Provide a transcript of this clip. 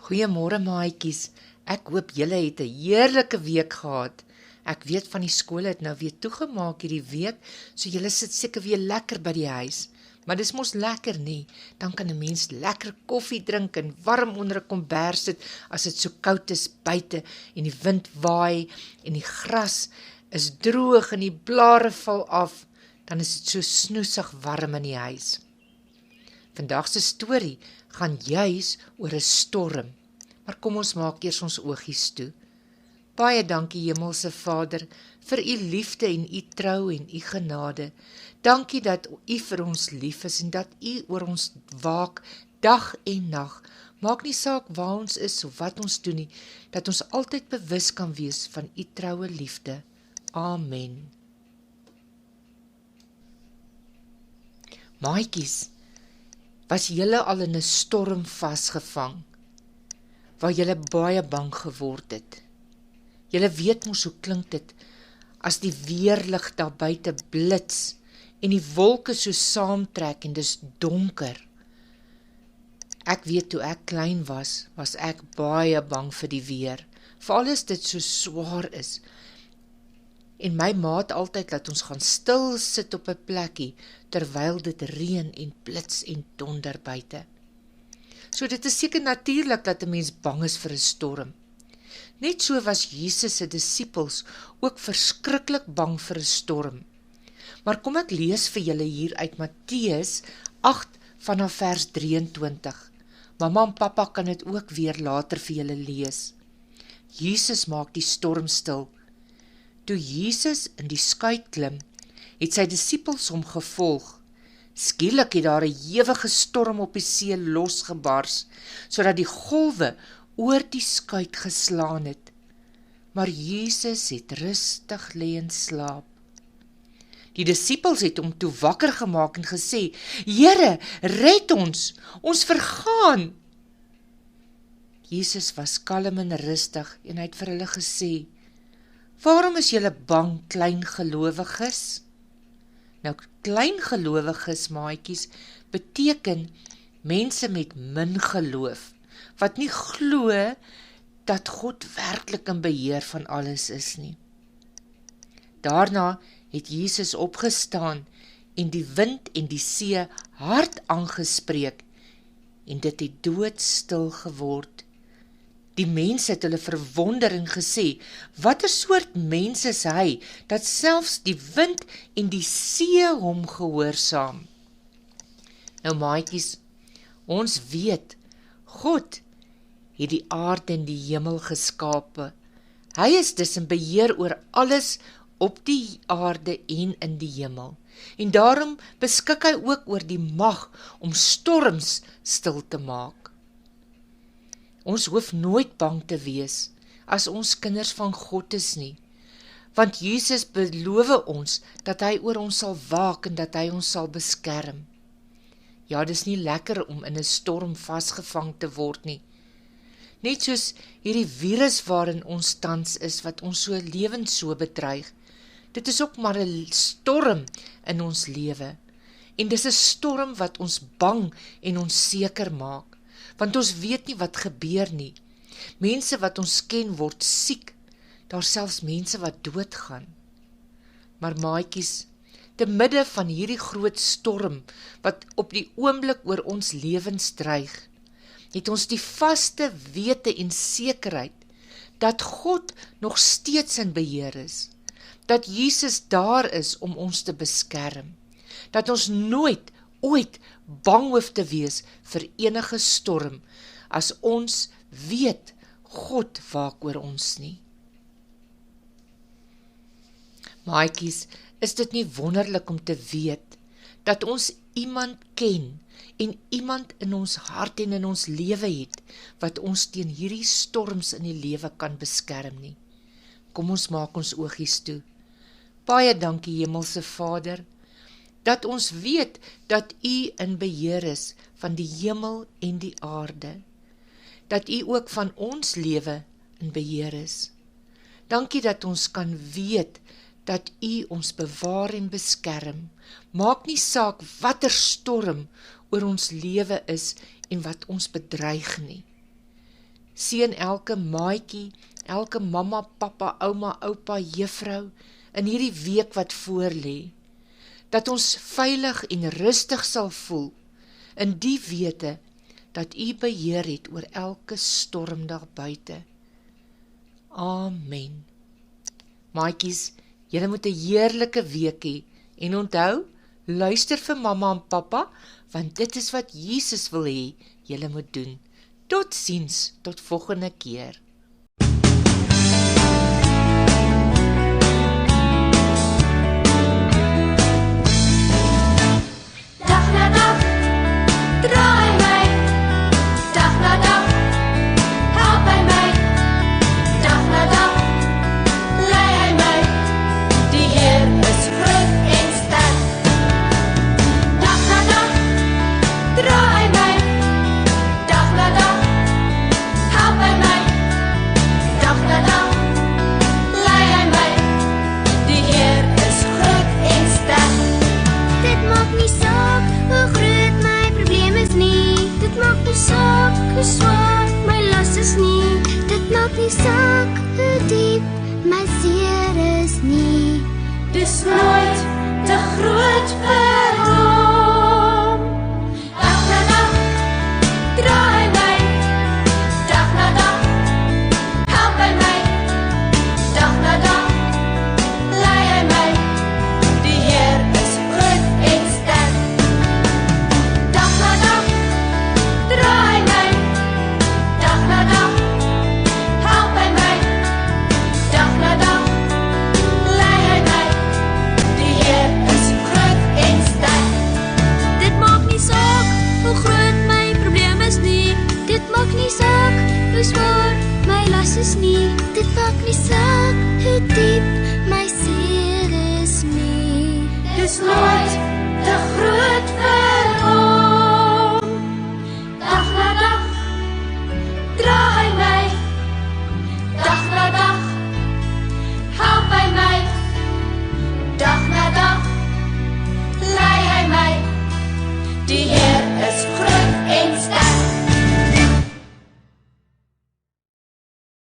Goeiemôre maatjies, ek hoop julle het 'n heerlike week gehad. Ek weet van die skole het nou weer toegemaak hierdie week, so julle sit seker weer lekker by die huis. Maar dis mos lekker nie, dan kan 'n mens lekker koffie drink en warm onder 'n kombers sit as dit so koud is buite en die wind waai en die gras is droog en die blare val af, dan is dit so snoesig warm in die huis. Vandag se storie gaan juis oor 'n storm, maar kom ons maak eers ons oogies toe. Baie dankie Hemelse Vader vir u liefde en u trou en u genade. Dankie dat u vir ons lief is en dat u oor ons waak dag en nag. Maak nie saak waar ons is of wat ons doen nie, dat ons altyd bewus kan wees van u troue liefde. Amen. Maatjies, was julle al in 'n storm vasgevang, waar julle baie bang geword het? Julle weet mos hoe klink dit, as die weerlig daar buite blits, en die wolke so saamtrek en dis donker. Ek weet toe ek klein was ek baie bang vir die weer, veral as dit so swaar is. En my ma het altyd laat ons gaan stil sit op 'n plekkie, terwyl dit reën en blits en donder buite. So dit is seker natuurlik dat 'n mens bang is vir 'n storm. Net so was Jesus se disippels ook verskriklik bang vir 'n storm. Maar kom ek lees vir julle hier uit Matteus 8 vanaf vers 23. Mamma en pappa kan dit ook weer later vir julle lees. Jesus maak die storm stil. Toe Jesus in die skuit klim, het sy disippels hom gevolg. Skielik het daar 'n ewige storm op die see losgebars, sodat die golwe oor die skuit geslaan het. Maar Jesus het rustig lê en slaap. Die disippels het hom toe wakker gemaak en gesê, Here, red ons vergaan. Jesus was kalm en rustig en hy het vir hulle gesê, waarom is julle bang, kleingelowiges? Nou, kleingelowiges, maatjies, beteken mense met min geloof, wat nie glo dat God werklik in beheer van alles is nie. Daarna het Jesus opgestaan en die wind en die see hard aangespreek en dit het doodstil geword. Die mense het hulle verwonder en gesê, watter soort mens is hy, dat selfs die wind en die see hom gehoorsaam? Nou maatjies, ons weet, God het die aarde en die hemel geskape. Hy is dus in beheer oor alles op die aarde en in die hemel. En daarom beskik hy ook oor die mag om storms stil te maak. Ons hoef nooit bang te wees as ons kinders van God is nie, want Jesus beloof ons dat hy oor ons sal waak en dat hy ons sal beskerm. Ja, dis nie lekker om in 'n storm vasgevang te word nie. Net soos hierdie virus waarin ons tans is, wat ons so lewens so bedreig. Dit is ook maar 'n storm in ons lewe. En dis 'n storm wat ons bang en onseker maak, want ons weet nie wat gebeur nie. Mense wat ons ken word siek, daar selfs mense wat doodgaan. Maar maatjies, te midde van hierdie groot storm, wat op die oomblik oor ons lewens dreig, het ons die vaste wete en sekerheid, dat God nog steeds in beheer is, dat Jesus daar is om ons te beskerm, dat ons nooit, ooit bang hoef te wees vir enige storm, as ons weet, God waak oor ons nie. Maatjies, is dit nie wonderlik om te weet, dat ons iemand ken, en iemand in ons hart en in ons lewe het, wat ons teen hierdie storms in die lewe kan beskerm nie. Kom ons maak ons oogies toe. Baie dankie Hemelse Vader, dat ons weet dat u in beheer is van die hemel en die aarde, dat u ook van ons lewe in beheer is. Dankie dat ons kan weet, dat u ons bewaar en beskerm, maak nie saak watter storm oor ons lewe is en wat ons bedreig nie. Seën elke maatjie, elke mamma, papa, ouma, oupa, juffrou, in hierdie week wat voorlê, dat ons veilig en rustig sal voel, in die wete, dat U beheer het oor elke storm daar buite. Amen. Maatjies, julle moet 'n heerlike week hê, en onthou, luister vir mamma en papa, want dit is wat Jesus wil hê, julle moet doen. Totsiens, tot volgende keer. Dag na dag, draai my, dag na dag, help hy my, dag na dag, lei hy my, die Heer is groot en sterk. Dag na dag, draai my, dag na dag, help hy my, dag na dag, lei hy my, die Heer is groot en sterk. Dit maak nie saak hoe groot my probleem is nie. Dit maak nie saak hoe swaar my las is nie. Dit maak nie saak hoe diep my seer is nie. Dis nooit te groot vir hom. Dag na dag, draai my, dag na dag, help hy my, dag na dag, lei hy my, die Heer is groot en sterk. Dag na dag, draai my, dag na dag, help hy my, dag na dag, lei hy my, die Heer is groot en sterk. Dit maak nie saak hoe groot my probleem is nie. Dit maak nie saak hoe swaar my las is nie. Dit maak nie saak hoe diep my seer is nie. Dis nooit te groot vir hom. Dag na dag, draai my, dag na dag, help hy my, dag na dag, lei hy my, die